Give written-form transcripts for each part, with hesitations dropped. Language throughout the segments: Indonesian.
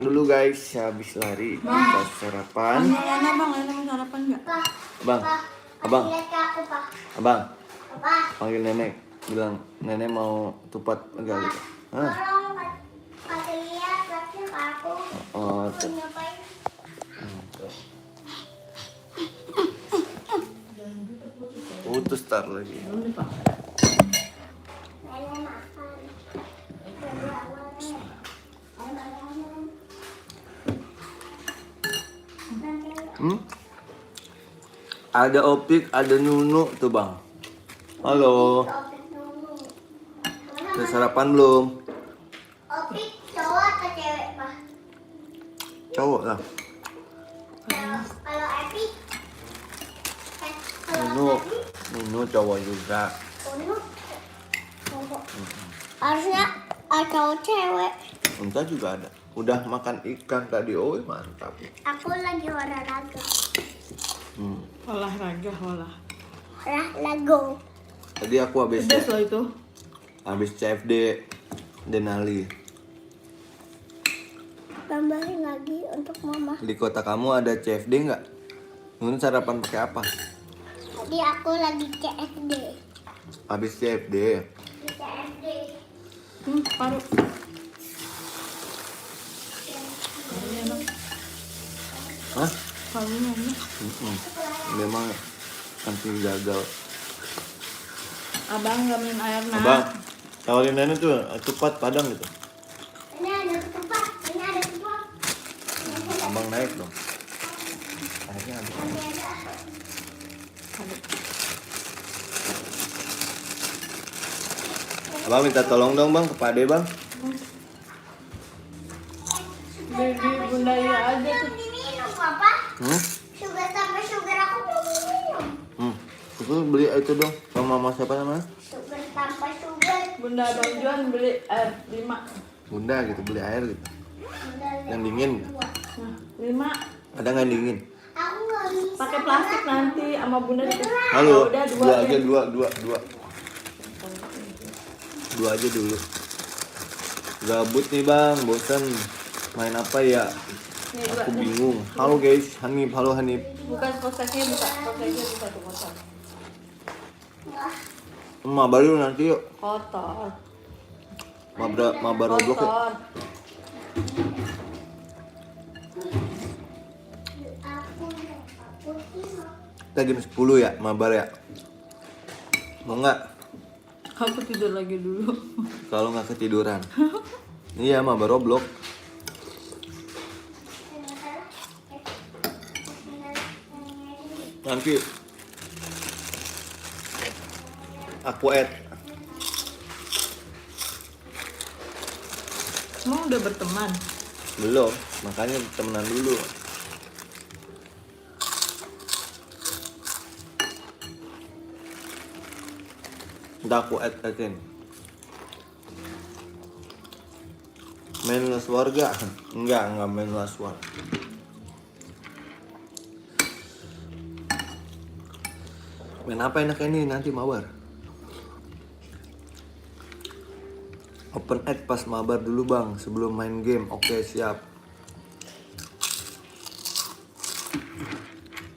Dulu guys, habis lari kita sarapan. Lena bang, Lena mau sarapan nggak? Abang, abang, Lihat ke aku, Pak. abang, Papa, panggil nenek, bilang nenek mau tupat enggak gitu. Hah? tolong kasih lihat lapsnya ke aku. Oh, Aku ngapain? putus tar lagi. Nenek makan. Ada Opik, ada Nunu tuh bang. Halo, Opik dulu. udah sarapan belum? Opik cowok atau cewek, Pak? Cowok lah. Kalau Epi? Nunu, Nunu cowok juga. Unu? Cowok. Harusnya cowok cewek. Entah juga ada. Udah makan ikan tadi, oh mantap. Aku lagi olahraga. Olahraga, Olahraga. Tadi aku habis pedes loh itu. CFD Denali. Tambahin lagi untuk mama. Di kota kamu ada CFD nggak? Nunu sarapan pakai apa? Tadi aku lagi CFD. Habis CFD. CFD. Paru. Hah? Parunya enak. Memang nanti gagal. Abang nggak minum air nak. Abang, tawarin nenek tuh cepat padang gitu. Ini ada ketupat. Ini ada ketupat. Abang naik dong. Akhirnya habis. Abang minta tolong dong bang, ke Pade bang. Di Bunda Iya aja Belum tuh. diminum, Papa. Hmm? Sugar sampai sugar aku belum diminum. Itu beli itu dong sama mama siapa namanya? Sugar tanpa sugar. Bunda Abang Juan beli air 5. Bunda gitu, beli air gitu. Udah Yang dingin. Nah, 5. Ada nggak yang dingin? Aku nggak bisa. Pakai plastik nanti sama Bunda dikasih. Halo, Ya udah dua aja, deh. dua. Dua aja dulu. Gabut nih bang, bosan. Main apa ya? Nih dua. Aku bingung. Halo guys, Hanif, halo Hanif. Buka kotaknya, buka kotaknya, buka tuh kotak. Emak baru nanti yuk. Kotor. Mabar Roblox yuk. Kotor. Kita jam 10 ya, mabar ya. Mau nggak? Aku tidur lagi dulu. Kalau nggak ketiduran. Iya, mabar Roblox. Nanti aku add. Emang udah berteman? Belum, makanya temenan dulu. Ntar aku add-in. Main Last Warga? Enggak main Last War. Main apa enaknya ini nanti mabar? Open ad pas mabar dulu bang, sebelum main game. Oke siap.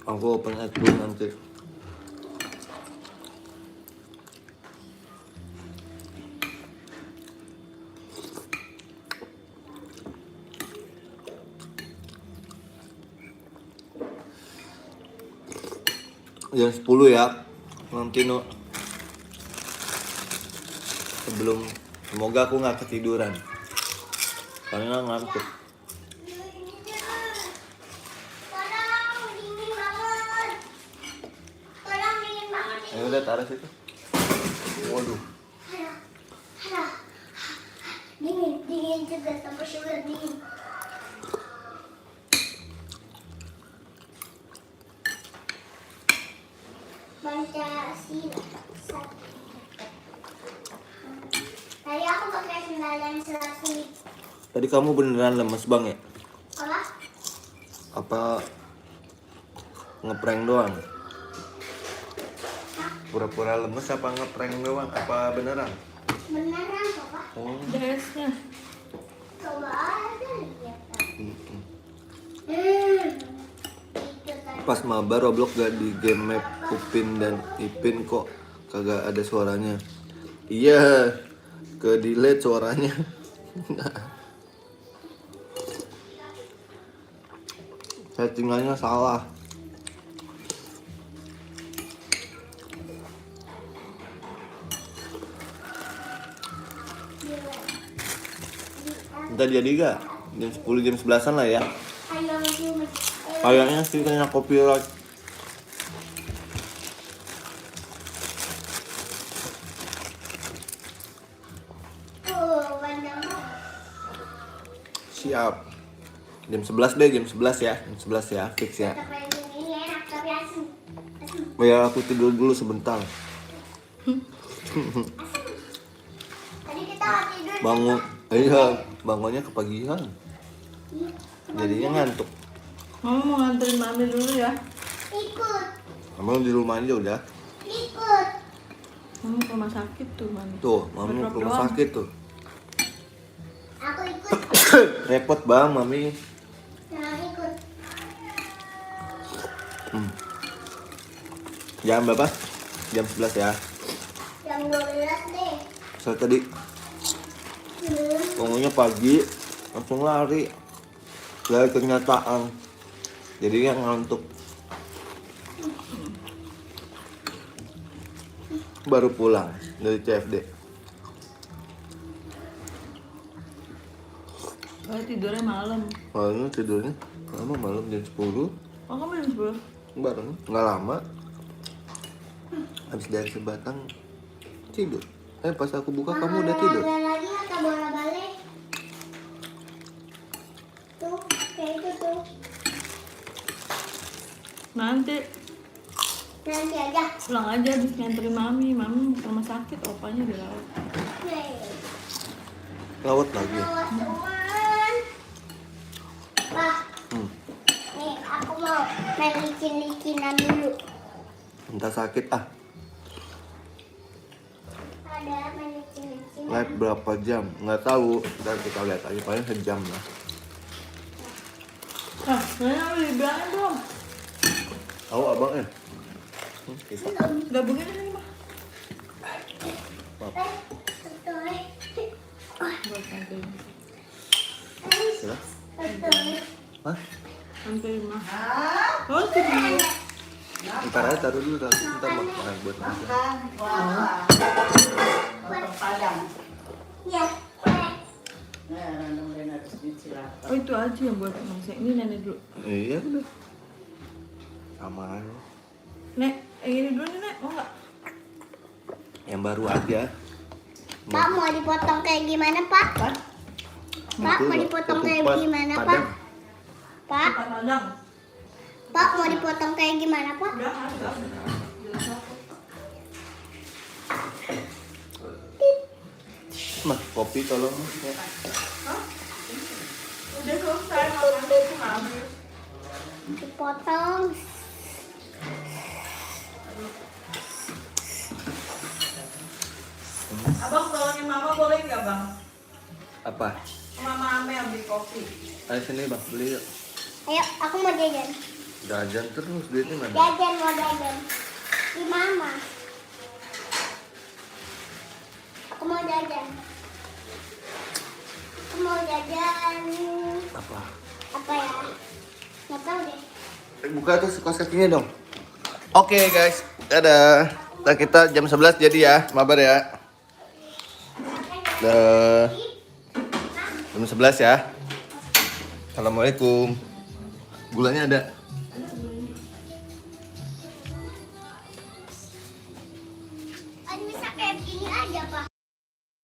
Aku open ad dulu nanti. Jam 10 ya. Nanti no. Semoga aku nggak ketiduran. Karena ngantuk. Tolong, dingin banget. Tolong, dingin banget. Ya udah taruh situ. Waduh. Aduh. Dingin juga sampai sugar dingin. Pancasila. Tadi aku pakai sendal yang selasi. Tadi kamu beneran lemes bang ya? Apa? Apa ngeprank doang? Pura-pura lemes apa ngeprank doang? Apa beneran? Beneran, Papa. Oh, Desnya. Coba aja lihat. Pas mabar Roblox gak di game map Upin dan Ipin kok kagak ada suaranya. Iya, ke delete suaranya. Settingannya salah. Ntar jadi gak? Jam 10 jam 11an lah ya. Ayo, Mas. Kayaknya sih kayaknya copyright. Oh, bandang. Siap. Jam 11 deh, jam 11 ya. Jam 11 ya, fix ya. Tapi ini enak, tapi asin. Asin. Ya aku tidur dulu sebentar. Tadi kita nggak tidur. Bangun. Iya, bangunnya kepagian. Iya. Jadinya ngantuk. Mama mau nganterin mami dulu ya. Ikut. Kamu di rumah aja udah. Ikut. Mama ke rumah sakit tuh mami. Tuh, mami Drop ke rumah doang. sakit tuh. Aku ikut. Repot bang, mami. Jangan ikut. Jam berapa? Jam 11 ya. Jam 12 deh. Saya tadi bangunnya pagi, langsung lari. Dari kenyataan. Jadinya ngantuk. Baru pulang dari CFD. Oh, tidurnya malam. Malamnya tidurnya lama, malam jam 10. Oh, kamu jam 10? Bareng, nggak lama. Habis dari sebatang tidur. Pas aku buka kamu udah tidur. Bola lagi atau bola balik? Tuh, kayak itu tuh. Nanti Nanti aja. pulang aja habis nganterin mami. Mami mau ke rumah sakit, opanya dirawat. Nih. Lawat lagi. Awas, teman. Pak, Hmm. nih aku mau main licin-licinan dulu. Entah sakit ah. Ada main licin-licinan. Live berapa jam? Nggak tahu. Ntar kita lihat aja, paling sejam lah. Ah, kayaknya udah dibilangin belum? Tahu abang ya? Bisa. Gabungin ini mah. Betul. Buat nganterin. Sudah? Betul. Hah? Nganterin mah. Oh, tidur. Ntar aja taruh dulu, ntar makan buat makan. Padang. Ya. Oh, itu aja yang buat masak. Ini nenek dulu. Iya udah. Sama aja. Nek, yang ini dulu nih, Nek. Mau nggak? Yang baru aja. Pak mau dipotong kayak gimana, Pak? Pak mau dipotong kayak gimana, Pak? Pak, Pak Padang. Pak mau dipotong kayak gimana, Pak? Udah, ada. Mah, kopi tolong. Ya. Udah selesai makan itu habis. Dipotong. Abang tolongin mama boleh nggak bang? Apa? Mama ame ambil kopi. Ayo sini bang, beli yuk. Ayo, aku mau jajan. Jajan terus, duitnya mana? Jajan mau jajan. Di mama. Aku mau jajan. Aku mau jajan. Apa? Apa ya? Nggak tahu deh. Buka tuh kos kakinya dong. Oke guys, dadah. Nah, kita jam 11 jadi ya, mabar ya. Jam 11 ya. Assalamualaikum. Gulanya ada. Kan bisa kayak gini aja, Pak.